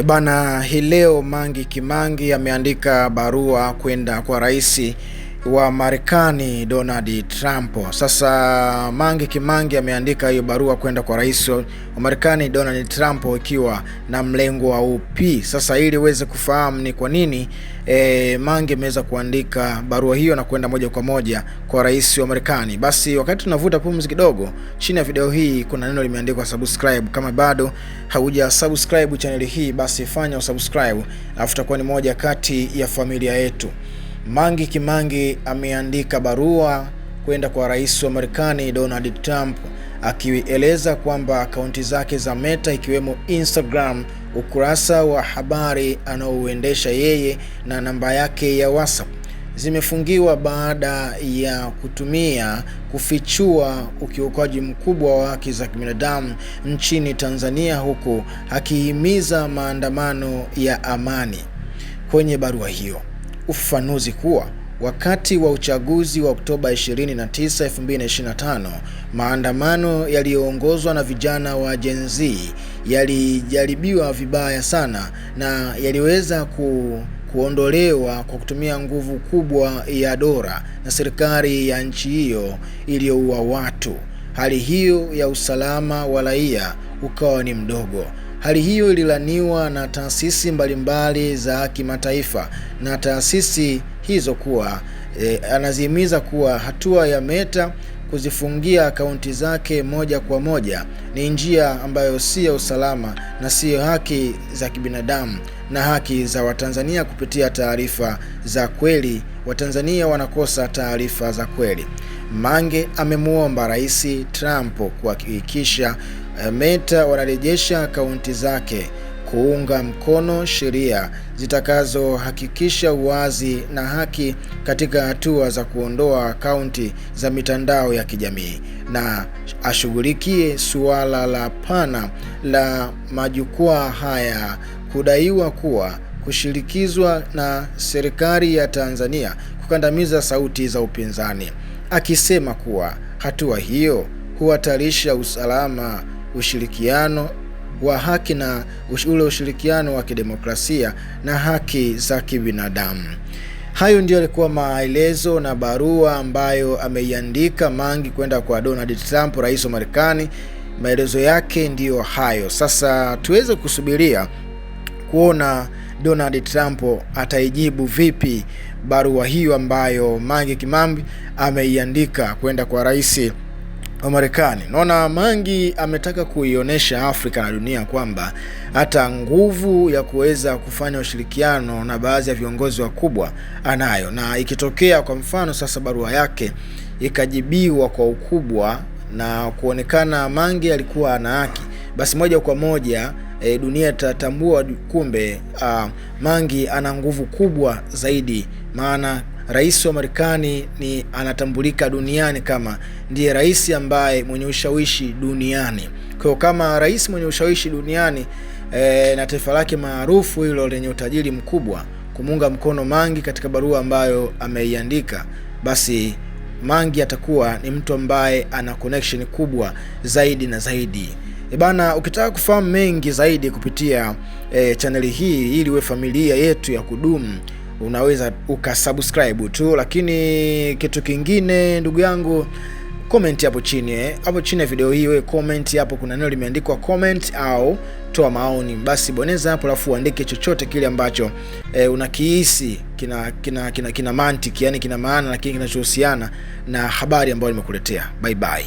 Bana, hii leo Mangi Kimambi ameandika barua kwenda kwa rais wa Marekani Donald Trump. Sasa Mangi Kimambi ameandika hiyo barua kwenda kwa rais wa Marekani Donald Trump ikiwa na mlengo wa upi. Sasa ili uweze kufahamu ni kwa nini Mangi ameweza kuandika barua hiyo na kwenda moja kwa moja kwa rais wa Marekani, basi wakati tunavuta pumzi kidogo, chini ya video hii kuna neno limeandikwa subscribe. Kama bado hauja subscribe channel hii, basi fanya usubscribe, alafu utakuwa ni moja kati ya familia yetu. Mangi Kimambi ameandika barua kwenda kwa rais wa Marekani Donald Trump akieleza kwamba akaunti zake za Meta ikiwemo Instagram, ukurasa wa habari anaoendesha yeye na namba yake ya WhatsApp zimefungiwa baada ya kufichua ukiukaji mkubwa wa haki za binadamu nchini Tanzania, huku akihimiza maandamano ya amani. Kwenye barua hiyo ufafanuzi kuwa wakati wa uchaguzi wa Oktoba 29, 2025, maandamano yaliyoongozwa na vijana wa Gen Z yalijaribiwa vibaya sana na yaliweza kuondolewa kwa kutumia nguvu kubwa ya dola na serikali ya nchi hiyo iliyoua watu. Hali hiyo ya usalama wa raia ukawa ni mdogo. Hali hiyo ililaniwa na taasisi mbalimbali za kimataifa na taasisi hizo kuwa anazihimiza kuwa hatua ya Meta kuzifungia akaunti zake moja kwa moja ni njia ambayo si ya usalama na sio haki za kibinadamu na haki za Watanzania kupitia taarifa za kweli. Watanzania wanakosa taarifa za kweli. Mangi amemuomba Rais Trump kuhakikisha Meta wanarejesha akaunti zake, kuunga mkono sheria zitakazohakikisha uwazi na haki katika hatua za kuondoa akaunti za mitandao ya kijamii, na ashughulikie suala la pana la majukwaa haya kudaiwa kuwa kushirikizwa na serikali ya Tanzania kukandamiza sauti za upinzani, akisema kuwa hatua hiyo huhatarisha usalama, ushirikiano wa haki na ule ushirikiano wa kidemokrasia na haki za kibinadamu. Hayo ndio yalikuwa maelezo na barua ambayo ameiandika Mangi kwenda kwa Donald Trump, rais wa Marekani. Maelezo yake ndiyo hayo. Sasa tuweze kusubiria kuona Donald Trump ataijibu vipi barua hiyo ambayo Mangi Kimambi ameiandika kwenda kwa rais wa Marekani. Naona Mangi ametaka kuionyesha Afrika na dunia kwamba hata nguvu ya kuweza kufanya ushirikiano na baadhi ya viongozi wakubwa anayo, na ikitokea kwa mfano sasa barua yake ikajibiwa kwa ukubwa na kuonekana Mangi alikuwa ana haki, basi moja kwa moja dunia tatambua kumbe Mangi ana nguvu kubwa zaidi, maana rais wa Marekani ni anatambulika duniani kama ndiye rais ambaye mwenye ushawishi duniani. Kwa kama rais mwenye ushawishi duniani na taifa lake maarufu hilo lenye utajiri mkubwa kumunga mkono Mangi katika barua ambayo ameiandika, basi Mangi atakuwa ni mtu ambaye ana connection kubwa zaidi na zaidi. Bana, ukitaka kufahamu mengi zaidi kupitia chaneli hii ili uwe familia yetu ya kudumu, unaweza ukasubscribe tu. Lakini kitu kingine ndugu yangu, comment hapo chini hapo chini ya video hii, wewe comment hapo, kuna neno limeandikwa comment au toa maoni, basi bonyeza hapo alafu uandike chochote kile ambacho unakihisi kina mantiki, yani kina maana, lakini kinachohusiana na habari ambayo nimekuletea. Bye bye.